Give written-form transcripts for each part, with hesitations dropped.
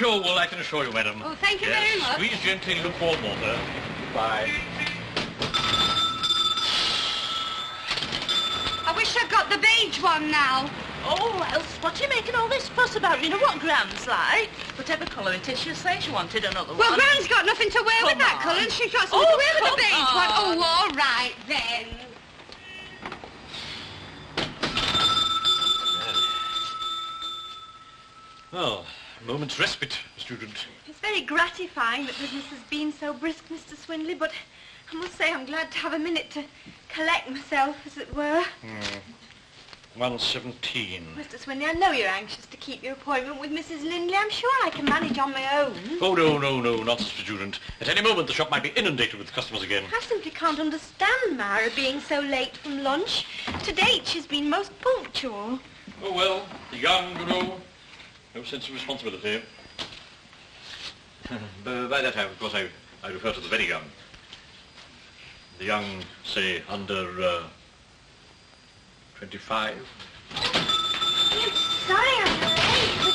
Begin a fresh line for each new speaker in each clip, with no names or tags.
show, well, I can assure you, madam.
Oh, thank you very much.
Squeeze gently, look for water. Bye.
I wish I'd got the beige one now.
Oh, Elsie, what are you making all this fuss about? You know what Gran's like? Whatever colour it is, she'll say she wanted another one.
Well, Gran's got nothing to wear with that colour, and she's got something to wear with the beige one. Oh, all right, then.
Well, a moment's respite, student.
It's very gratifying that business has been so brisk, Mr. Swindley, but I must say I'm glad to have a minute to collect myself, as it were.
117.
Mr. Swindley, I know you're anxious to keep your appointment with Mrs. Lindley. I'm sure I can manage on my own.
Oh, no, not student. At any moment, the shop might be inundated with customers again.
I simply can't understand Myra being so late from lunch. To date, she's been most punctual.
Oh, well, the young, you know, no sense of responsibility. By that, of course, I refer to the very young. The young, say, under 25.
I'm sorry I'm late, but...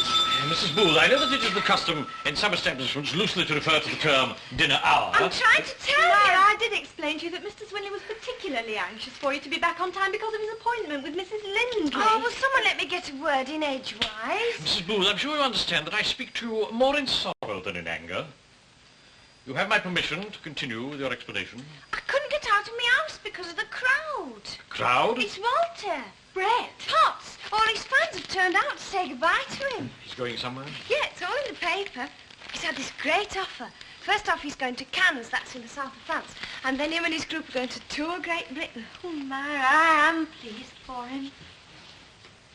Mrs. Booth, I know that it is the custom in some establishments loosely to refer to the term dinner hour.
I'm trying to tell you. I did explain to you that Mr. Swindley was particularly anxious for you to be back on time because of his appointment with Mrs. Lindley. Oh, will someone let me get a word in edgewise?
Mrs. Booth, I'm sure you understand that I speak to you more in sorrow than in anger. You have my permission to continue with your explanation.
I couldn't get out of my house because of the crowd.
Crowd?
It's Walter, Brett, Potts. All his fans have turned out to say goodbye to him.
He's going somewhere?
Yeah, it's all in the paper. He's had this great offer. First off, he's going to Cannes, that's in the south of France. And then him and his group are going to tour Great Britain. Oh, Myra, I am pleased for him.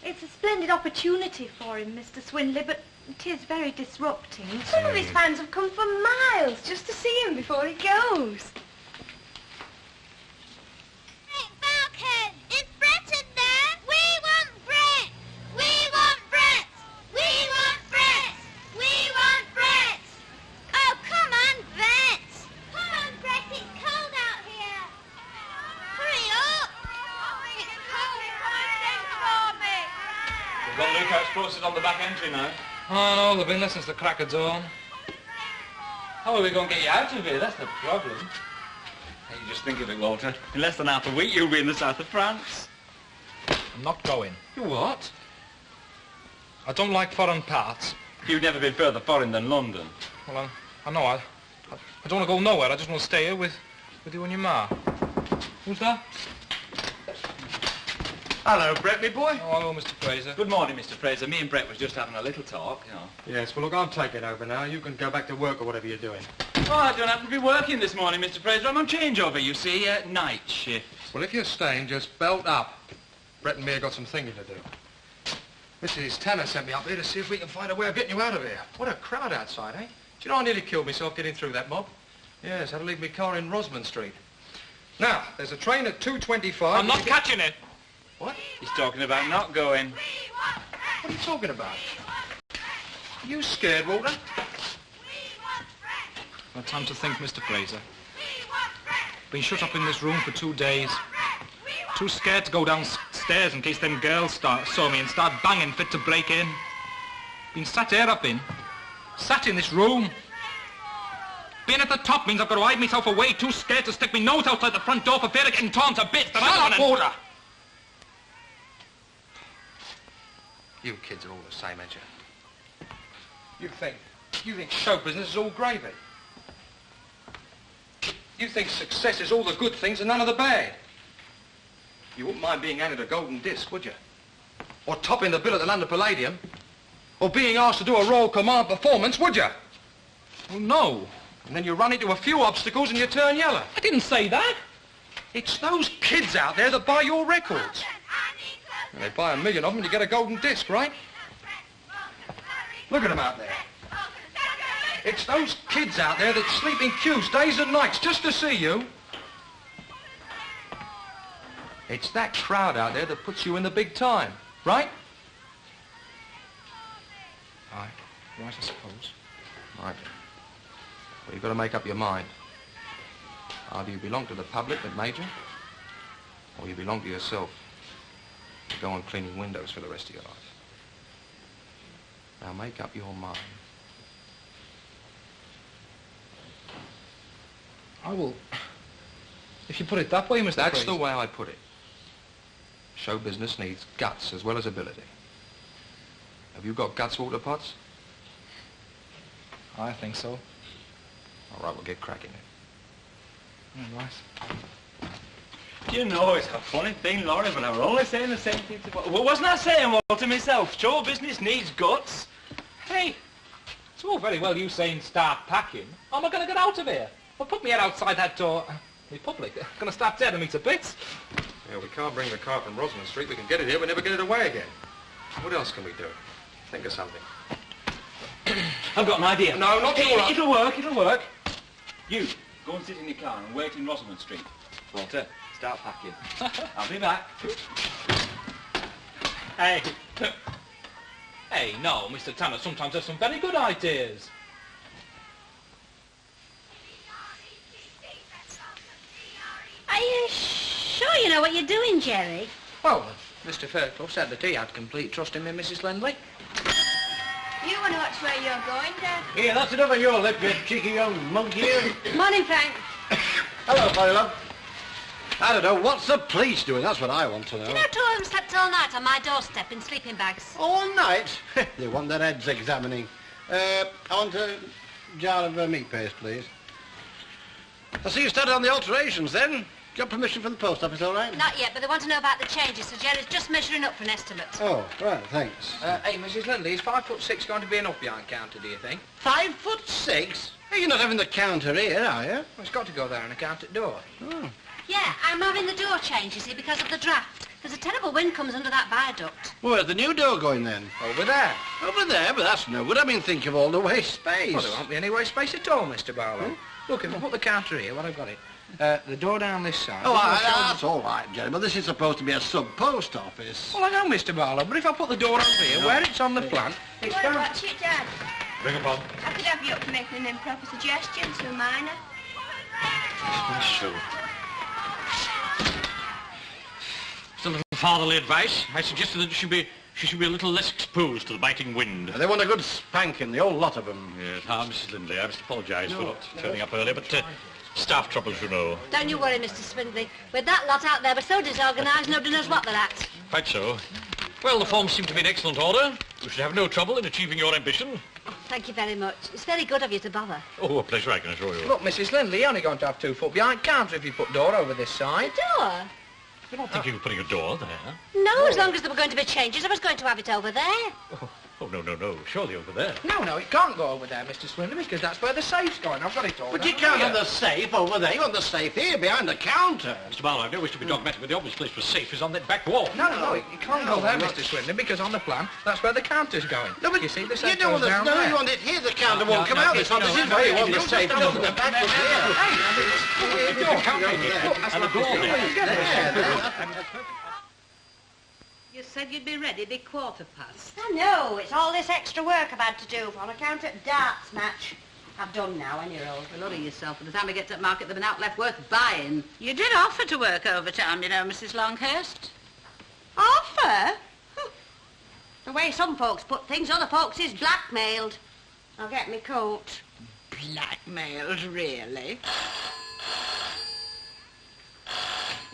It's a splendid opportunity for him, Mr. Swindley, but it is very disrupting. Some of his fans have come for miles just to see him before he goes.
Hey, Falcon, is Brett in there? We want Brett! We want Brett! We want Brett! We want Brett! Oh, come on, Brett! Come on, Brett, it's cold out here. Hurry up! It's cold, for me.
We've got lookouts posted on the back entry now.
Oh, no, they've been there since the crack of dawn.
How are we going to get you out of here? That's the problem. Hey, you just think of it, Walter. In less than half a week, you'll be in the south of France.
I'm not going.
You what?
I don't like foreign parts.
You've never been further foreign than London.
Well, I know. I don't want to go nowhere. I just want to stay here with you and your ma. Who's that?
Hello, Brett, me boy.
Oh, hello, Mr. Frazer.
Good morning, Mr. Frazer. Me and Brett was just having a little talk, you know.
Yes, well, look, I'm taking over now. You can go back to work or whatever you're doing.
Oh, I don't have to be working this morning, Mr. Frazer. I'm on changeover, you see, night shift.
Well, if you're staying, just belt up. Brett and me have got some thinking to do. Mrs. Tanner sent me up here to see if we can find a way of getting you out of here. What a crowd outside, eh? Do you know I nearly killed myself getting through that mob? Yes, had to leave my car in Rosamond Street. Now, there's a train at 2:25.
I'm not catching it.
What?
He's talking about not going.
What are you talking about? Are you scared, Walter?
Well, time to think, Mr. Frazer. Been shut up in this room for 2 days. Too scared to go downstairs in case them girls saw me and start banging fit to break in. Been sat here up in. Sat in this room. Being at the top means I've got to hide myself away. Too scared to stick my nose outside the front door for fear of getting torn to bits.
Shut up, Walter! You kids are all the same, ain't you? You think show business is all gravy. You think success is all the good things and none of the bad. You wouldn't mind being handed a golden disc, would you? Or topping the bill at the London Palladium? Or being asked to do a Royal Command performance, would you?
Well, no.
And then you run into a few obstacles and you turn yellow.
I didn't say that.
It's those kids out there that buy your records. And they buy 1 million of them and you get a golden disc, right? Look at them out there. It's those kids out there that sleep in queues days and nights just to see you. It's that crowd out there that puts you in the big time, right?
Aye, right, I suppose.
Right. Well, you've got to make up your mind. Either you belong to the public at Major, or you belong to yourself. You go on cleaning windows for the rest of your life. Now make up your mind.
I will... If you put it that way, Mr.
That's
Frazer.
the way I put it. Show business needs guts as well as ability. Have you got guts, Walter Potts?
I think so.
All right, we'll get cracking then.
All right.
Do you know, it's a funny thing, Laurie, but I were only saying the same thing to... Well, wasn't I saying, Walter, myself? Show business needs guts.
Hey, it's all very well you saying start packing. How am I going to get out of here? Well, put me head outside that door. The public, they're going to start tearing me to bits.
Yeah, we can't bring the car from Rosamond Street. We can get it here, but never get it away again. What else can we do? Think of something.
I've got an idea.
No, not too much.
It'll work, it'll work. You, go and sit in your car and wait in Rosamond Street. Walter, start packing. I'll be back.
Hey. Hey, no, Mr. Tanner sometimes has some very good ideas.
Are you sure you know what you're doing, Jerry?
Well, Mr. Fairclough said that he had complete trust in me, Mrs. Lindley.
You want to watch where you're going, Dad?
Here, that's enough of your lip, you cheeky young monkey.
Morning, Frank.
Hello, Polly love. I don't know, what's the police doing? That's what I want to know.
You know, two of them slept all night on my doorstep in sleeping bags.
All night? They want their heads examining. I want a jar of meat paste, please. I see you started on the alterations then. Got permission from the post office, all right?
Not yet, but they want to know about the changes, so Jerry's just measuring up for an estimate.
Oh, right, thanks.
Hey, Mrs. Lindley, is 5'6" going to be enough behind counter, do you think?
5'6"? Hey, you're not having the counter here, are you?
Well, it's got to go there and a counter door.
Oh.
Yeah, I'm having the door changed, you see, because of the draft. There's a terrible wind comes under that viaduct.
Well, where's the new door going then?
Over there.
Over there? But that's no good. I mean, think of all the waste space.
Well, there won't be any waste space at all, Mr. Barlow. Look, if I put the counter here, well, I've got it. The door down this side.
Oh, that's all right, Jerry, but this is supposed to be a sub-post office.
Well, I know, Mr. Barlow, but if I put the door over here, where it's on the plan,
You
it's
want to
bound...
watch it, Dad?
Bring them on.
I could have you up for making an improper suggestion to minor.
So. Just a little fatherly advice. I suggested that she should be a little less exposed to the biting wind.
They want a good spanking, the whole lot of them.
Yes, Mrs. Lindley, I must apologise for not turning up earlier, but staff troubles, you know.
Don't you worry, Mr. Swindley. With that lot out there, we're so disorganised, nobody knows what they're at.
Quite so. Well, the forms seem to be in excellent order. You should have no trouble in achieving your ambition.
Thank you very much. It's very good of you to bother.
Oh, a pleasure, I can assure you.
Look, Mrs. Lindley, you're only going to have 2 foot behind counter if you put door over this side.
Door?
You're not thinking of putting a door there?
No, as long as there were going to be changes, I was going to have it over there.
Oh, no. Surely over there.
No, it can't go over there, Mr. Swindley, because that's where the safe's going. I've got it all.
But you can't have the safe over there. You want the safe here, behind the counter.
Mr. Barlow, I've no wish to be dogmatic, but the obvious place for safe is on that back wall.
No, it can't go there, Mr. Swindley, because on the plan, that's where the counter's going.
No, but
you see, the
you
safe
don't
goes
want
down
the, no,
there.
you want it here. The counter won't come out this one. This is where you want the safe. It doesn't come back from here.
You said you'd be ready by 15:15.
I know. It's all this extra work I've had to do on account of darts match. I've done now, any roll.
Well, look at yourself. By the time we get to the market, there'll be out left worth buying. You did offer to work overtime, you know, Mrs. Longhurst.
Offer? The way some folks put things, other folks is blackmailed. I'll get me coat.
Blackmailed, really?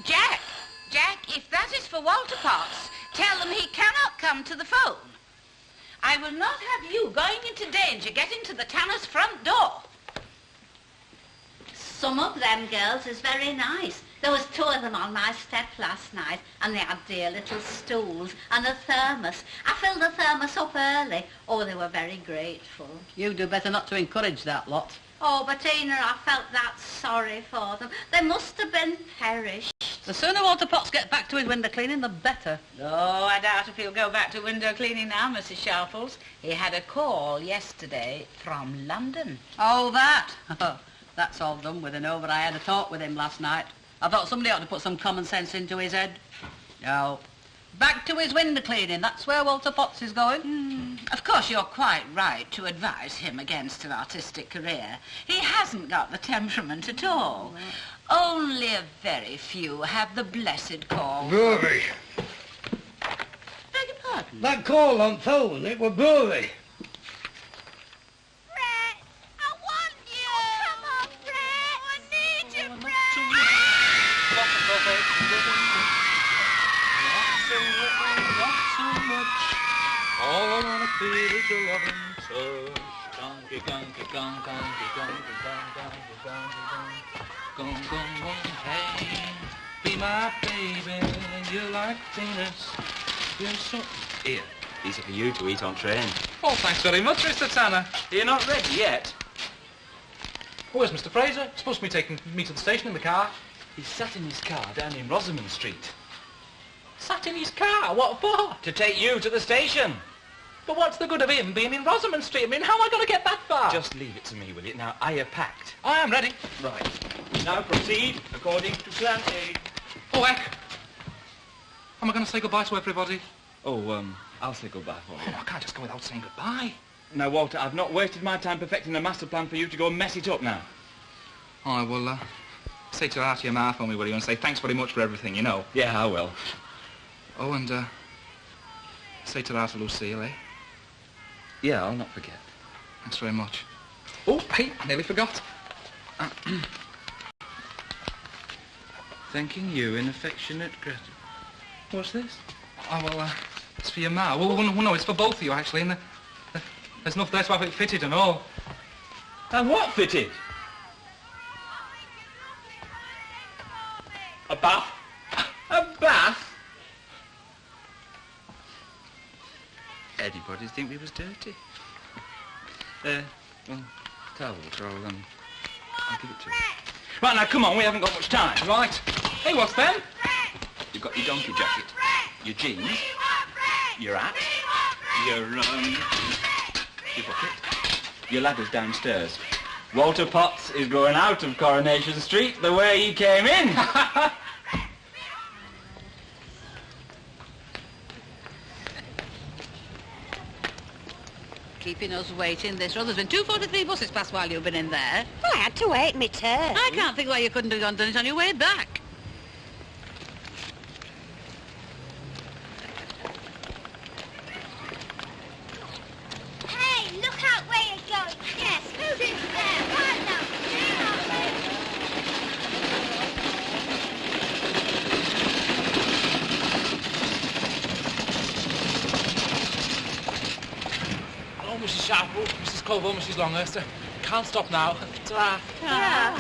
Jack, if that is for Walter Potts, tell them he cannot come to the phone. I will not have you going into danger getting to the Tanner's front door.
Some of them girls is very nice. There was 2 of them on my step last night, and they had dear little stools and a thermos. I filled the thermos up early. Oh, they were very grateful.
You do better not to encourage that lot.
Oh, but Tina, I felt that sorry for them. They must have been perished.
The sooner Walter Potts gets back to his window cleaning, the better. Oh, I doubt if he'll go back to window cleaning now, Mrs. Sharples. He had a call yesterday from London. Oh, that? That's all done with and over. I had a talk with him last night. I thought somebody ought to put some common sense into his head. No. Back to his window cleaning. That's where Walter Potts is going. Of course, you're quite right to advise him against an artistic career. He hasn't got the temperament at all. Only a very few have the blessed call.
Brewery.
Beg your pardon?
That call on phone, it was brewery.
Brett, I want you. Oh, come on, Brett. I need
feel is a loving touch. Gonky, gonky, gon, gonky, gonky, gon, gonky, gonky, gon, gon, gon, hey, be my baby, you're like Venus, you're so...
Here, these are for you to eat on train.
Oh, thanks very much, Mr. Tanner.
You're not ready yet.
Where's Mr. Frazer? Supposed to be taking me to the station in the car.
He's sat in his car down in Rosamond Street.
Sat in his car? What for?
To take you to the station.
But what's the good of him being in Rosamond Street? I mean, how am I going to get that far?
Just leave it to me, will you? Now, I have packed.
I am ready.
Right. Now proceed according to plan A.
Oh, heck. Am I going to say goodbye to everybody?
Oh, I'll say goodbye for you.
Oh, I can't just go without saying goodbye.
Now, Walter, I've not wasted my time perfecting a master plan for you to go and mess it up now.
Oh, I will, say to her out of your mouth for me, will you, and say thanks very much for everything, you know.
Yeah, I will.
Oh, and, say to her out of Lucille, eh?
Yeah, I'll not forget.
Thanks very much. Oh, hey, I nearly forgot.
Thanking you in affectionate gratitude. What's this?
Oh, well, it's for your ma. Well, no, it's for both of you, actually, and there's enough there to have it fitted and all.
And what fitted? A bath? A bath? Anybody'd think we was dirty. Well, towels, I'll give it to you. Right, now, come on, we haven't got much time.
Right. Hey, what's them?
You've got your donkey jacket, your jeans, your hat, your bucket, your ladders downstairs. Walter Potts is going out of Coronation Street the way he came in.
Keeping us waiting this road. There's been 2:43 buses past while you've been in there.
Well, I had to wait my turn.
I can't think why you couldn't have gone done it on your way back.
Hey, look out where you're going. Yes, move into there. Right now.
Hello, Mrs. Sharple, Mrs. Colville, Mrs. Longhurst. Can't stop now. Ta-ra.
Yeah.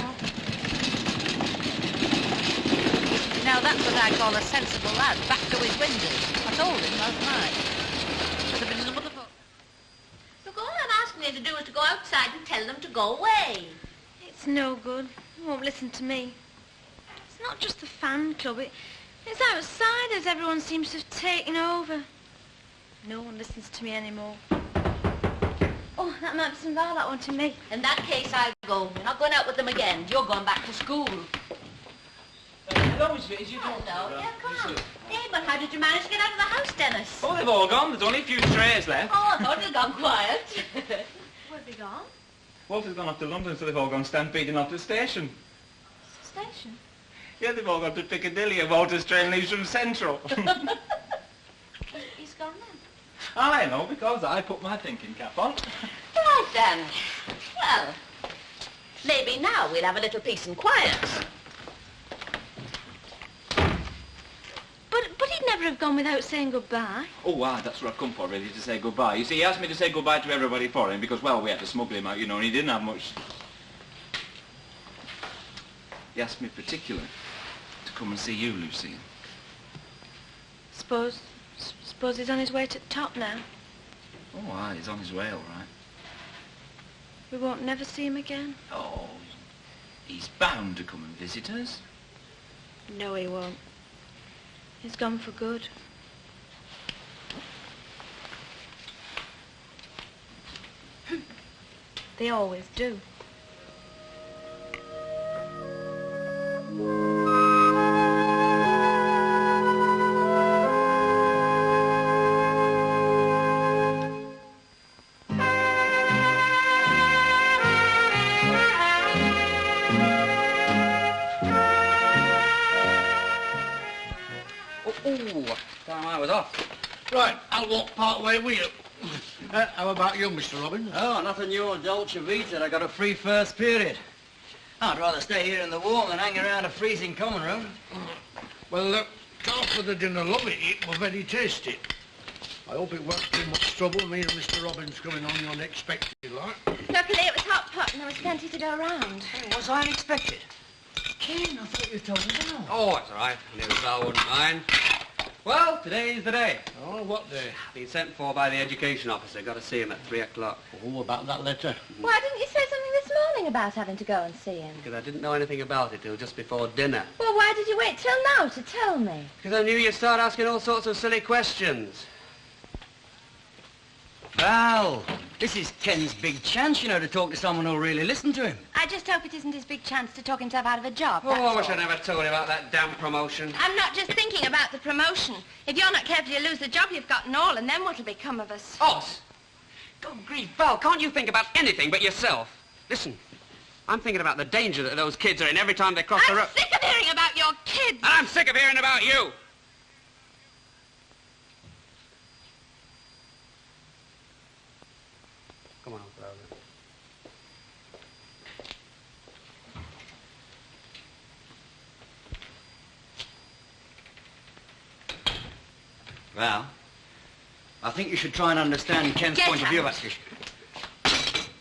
Now, that's what I call a sensible lad, back to his windows. I told him last night.
Look, all I'm asking you to do is to go outside and tell them to go away.
It's no good. He won't listen to me. It's not just the fan club. It's outsiders everyone seems to have taken over. No one listens to me anymore. Oh, that might be some Val that wanted me.
In that case, I'll go. You're not going out with them again. You're going back to school.
Hello, is you
Hello, yeah, come on. Hey, but how did you manage to get out of the house, Dennis?
Oh, they've all gone. There's only a few strays left.
Oh, I thought you'd gone quiet.
Where'd they gone?
Walter's gone off to London, so they've all gone stampeding off to the station.
Station?
Yeah, they've all gone to Piccadilly, and Walter's train leaves from Central.
He's gone then?
I know, because I put my thinking cap on.
Right, then. Well, maybe now we'll have a little peace and quiet.
But he'd never have gone without saying goodbye.
Oh, that's what I've come for, really, to say goodbye. You see, he asked me to say goodbye to everybody for him because, well, we had to smuggle him out, you know, and he didn't have much. He asked me particularly to come and see you, Lucille.
Suppose he's on his way to the top now.
Oh, he's on his way, all right.
We won't never see him again.
Oh, he's bound to come and visit us.
No, he won't. He's gone for good. They always do.
Time I was off.
Right, I'll walk part way with you. How about you, Mr. Robbins?
Oh, nothing new on Dolce Vita. I got a free first period. I'd rather stay here in the warm than hang around a freezing common room.
Well, look, after the dinner lobby, it was very tasty.
I hope it won't be much trouble, me and Mr. Robbins coming on unexpected, like.
Luckily it was hot pot and there was plenty to go round.
Hey, was I unexpected? Ken, I thought you were talking about.
Oh, that's all right. I knew Val wouldn't mind. Well, today's the day.
Oh, what day?
Been sent for by the education officer. Got to see him at 3 o'clock.
Oh, about that letter.
Why didn't you say something this morning about having to go and see him?
Because I didn't know anything about it till just before dinner.
Well, why did you wait till now to tell me?
Because I knew you'd start asking all sorts of silly questions.
Val, this is Ken's big chance, you know, to talk to someone who'll really listen to him.
I just hope it isn't his big chance to talk himself out of a job.
Oh, I wish
that's
I
all.
never told you about that damn promotion.
I'm not just thinking about the promotion. If you're not careful, you'll lose the job you've got and all, and then what'll become of us?
Us? God grief, Val, can't you think about anything but yourself? Listen, I'm thinking about the danger that those kids are in every time they cross the road.
I'm sick of hearing about your kids.
And I'm sick of hearing about you. Come on, brother.
Val, I think you should try and understand Ken's
Get
point of view
out.
about this.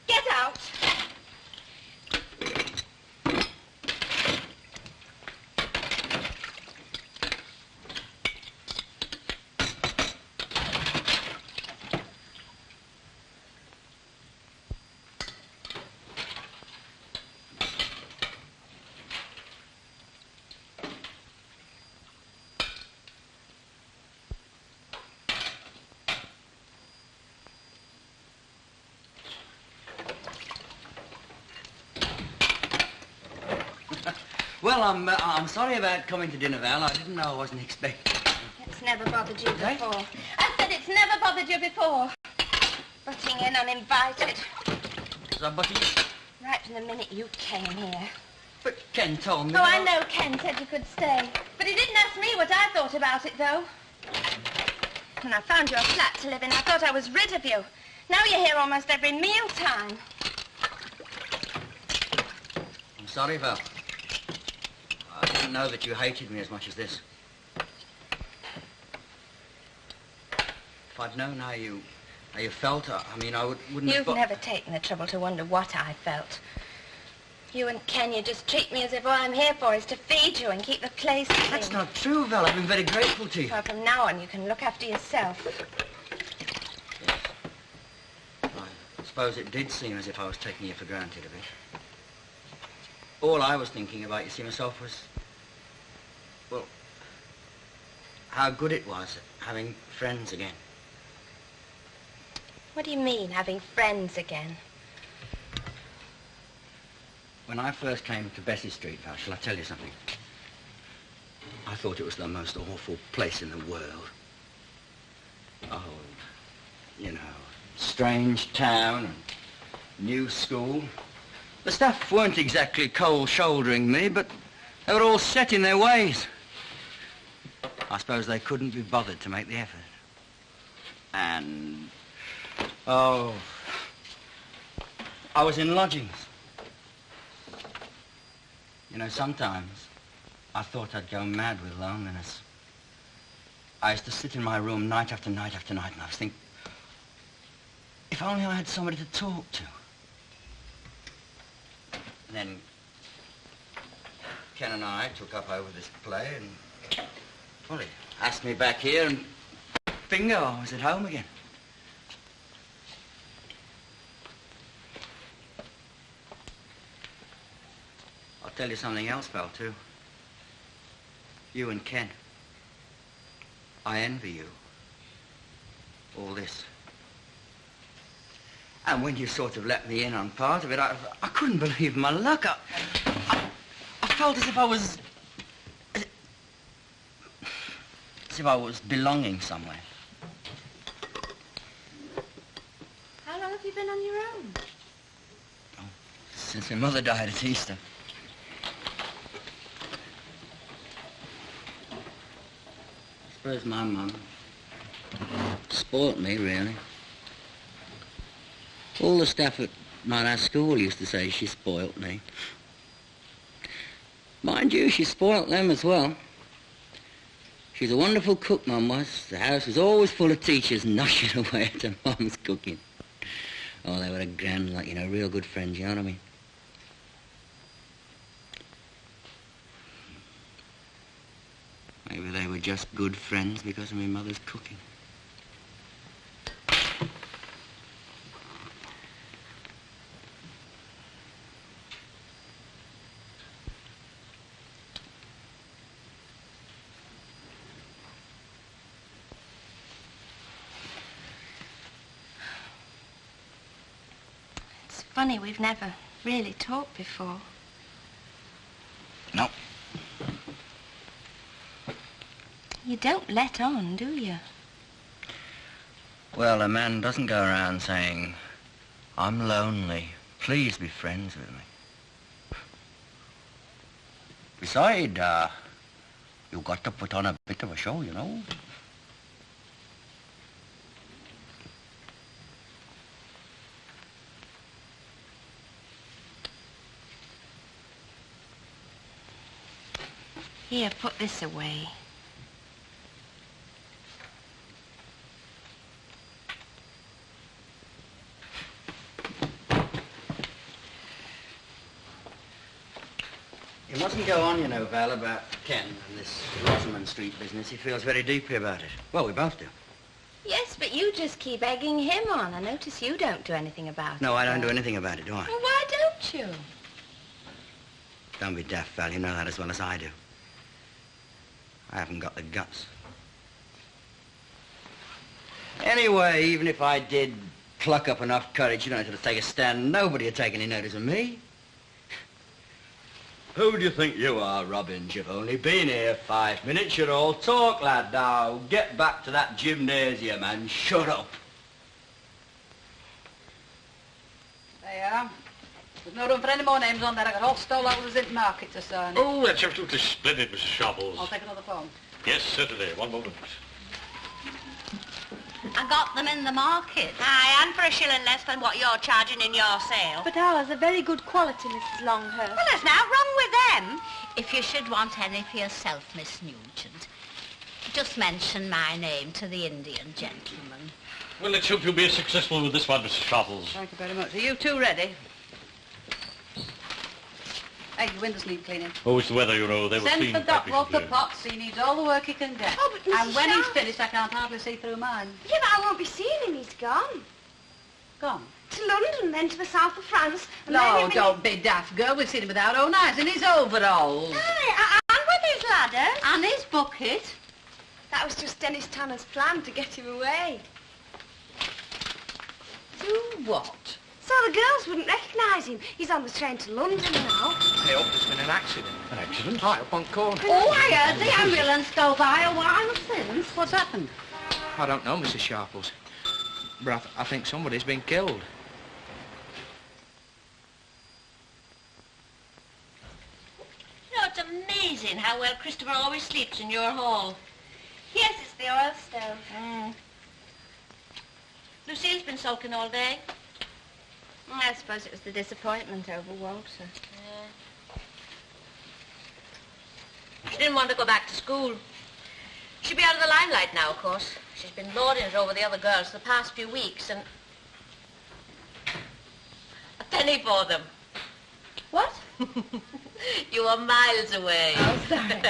Get out.
Well, I'm sorry about coming to dinner, Val. I didn't know I wasn't expecting.
It's never bothered you
Eh?
before. I said it's never bothered you before. Butting in uninvited.
Was I butting you?
Right from the minute you came here.
But Ken told me...
Oh, I know Ken said you could stay. But he didn't ask me what I thought about it, though. When I found you a flat to live in, I thought I was rid of you. Now you're here almost every mealtime.
I'm sorry, Val. I didn't know that you hated me as much as this. If I'd known how you felt, I mean, I wouldn't have...
You've never taken the trouble to wonder what I felt. You and Ken, you just treat me as if all I'm here for is to feed you and keep the place clean.
That's not true, Val. I've been very grateful to you.
Well, from now on, you can look after yourself.
I suppose it did seem as if I was taking you for granted a bit. All I was thinking about, you see, myself was, well, how good it was having friends again.
What do you mean, having friends again?
When I first came to Bessie Street, Val, shall I tell you something? I thought it was the most awful place in the world. Oh, you know, strange town and new school. The staff weren't exactly cold-shouldering me, but they were all set in their ways. I suppose they couldn't be bothered to make the effort. And, oh, I was in lodgings. You know, sometimes I thought I'd go mad with loneliness. I used to sit in my room night after night after night, and I was thinking, if only I had somebody to talk to. And then Ken and I took up over this play, and, well, he asked me back here, and bingo, I was at home again. I'll tell you something else, Val, too. You and Ken. I envy you. All this. And when you sort of let me in on part of it, I couldn't believe my luck. I felt as if I was... as if I was belonging somewhere.
How long have you been on your own?
Oh, since my mother died at Easter. I suppose my mum spoilt me, really. All the staff at my last school used to say she spoilt me. Mind you, she spoilt them as well. She was a wonderful cook, Mum was. The house was always full of teachers gnashing away at her Mum's cooking. Oh, they were a grand lot, you know, real good friends, you know what I mean? Maybe they were just good friends because of my mother's cooking.
It's funny, we've never really talked before.
No.
You don't let on, do you?
Well, a man doesn't go around saying, I'm lonely, please be friends with me. Besides, you've got to put on a bit of a show, you know.
Here, put this away.
He mustn't go on, you know, Val, about Ken and this Rosamond Street business. He feels very deeply about it. Well, we both do.
Yes, but you just keep egging him on. I notice you don't do anything about it.
No, I don't do anything about it, do I?
Well, why don't you?
Don't be daft, Val. You know that as well as I do. I haven't got the guts. Anyway, even if I did pluck up enough courage, you don't have to take a stand. Nobody would take any notice of me. Who do you think you are, Robbins? You've only been here 5 minutes. You're all talk, lad. Now, get back to that gymnasium and shut up.
There you are. There's no room for any more names on there. I got all stole out of the Zinc Market to sign.
Oh, that's absolutely splendid, Mrs. Sharples.
I'll take another phone.
Yes, certainly. One moment.
I got them in the market.
Aye, and for a shilling less than what you're charging in your sale.
But ours are very good quality, Mrs. Longhurst.
Well, there's now wrong with them.
If you should want any for yourself, Miss Nugent, just mention my name to the Indian gentleman.
Well, let's hope you'll be successful with this one, Mrs. Sharples.
Thank you very much. Are you two ready? Hey, your windows need cleaning.
Oh, it's the weather, you know. They were clean.
Sandford Dock wrote the pots, so he needs all the work he can get.
Oh, but Mrs.
And when he's
Sharp-
finished, I can't hardly see through mine.
Yeah, but I won't be seeing him. He's gone.
Gone.
To London, then to the south of France. And then
No,
him
don't be daft, girl. We've seen him with our own eyes in his overalls.
Aye, and with his ladder.
And his bucket.
That was just Dennis Tanner's plan to get him away.
Do what?
So the girls wouldn't recognise him. He's on the train to London now.
I hope there's been an accident.
An accident?
Right up on corner.
Oh, I heard the ambulance go by a while since. What's happened?
I don't know, Mrs. Sharples. But I think somebody's been killed.
You know, it's amazing how well Christopher always sleeps in your hall.
Yes, it's the oil stove.
Lucille's been sulking all day.
I suppose it was the disappointment over Walter.
She didn't want to go back to school. She'll be out of the limelight now, of course. She's been lording it over the other girls for the past few weeks, and a penny for them.
What?
You were miles away.
Oh, sorry.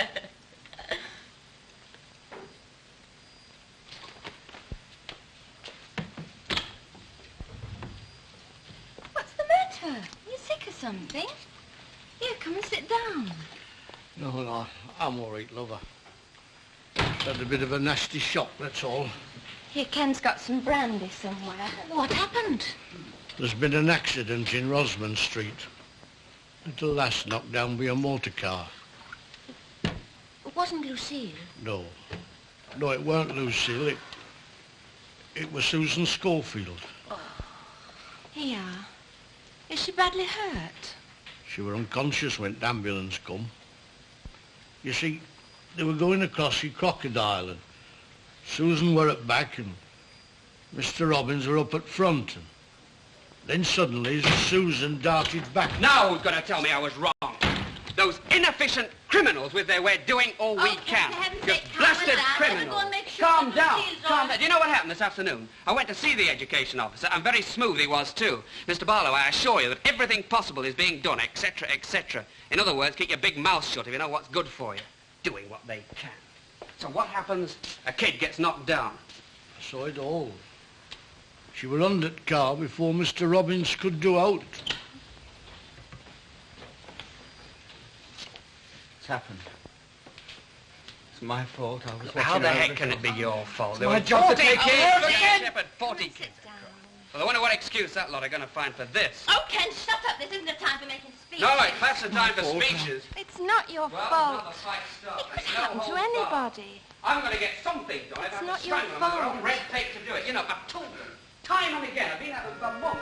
What's the matter? You sick or something? Here, come and sit down.
No, I'm all right, lover. Had a bit of a nasty shock, that's all.
Here, Ken's got some brandy somewhere.
What happened?
There's been an accident in Rosamond Street. Little lass knocked down by a motor car.
It wasn't Lucille.
No. No, it weren't Lucille. It was Susan Schofield.
Here. Is she badly hurt?
She were unconscious when the ambulance come. You see, they were going across the crocodile and Susan were at back and Mr. Robbins were up at front. And then suddenly Susan darted back.
Now you've got to tell me I was wrong. Those inefficient criminals with their way of doing all we can. Just blasted criminals. Calm down. Calm down. Do you know what happened this afternoon? I went to see the education officer, and very smooth he was too. Mr. Barlow, I assure you that everything possible is being done, etc., etc. In other words, keep your big mouth shut if you know what's good for you. Doing what they can. So what happens? A kid gets knocked down.
I saw it all. She were under the car before Mr. Robbins could do out.
It's happened. It's my fault. I was
How the heck can it be your fault?
It's my job to take care of
it. Shepherd, 40 kids. Well, I wonder what excuse that lot are going to find for this.
Oh, Ken, shut up. This isn't the time for making speeches.
No, it's past the time for speeches.
It's not your fault. It could happen to anybody.
I'm going to get something done.
It's not your
fault. Their own red tape to do it. You know, I've told them time and again. I've been at them for months.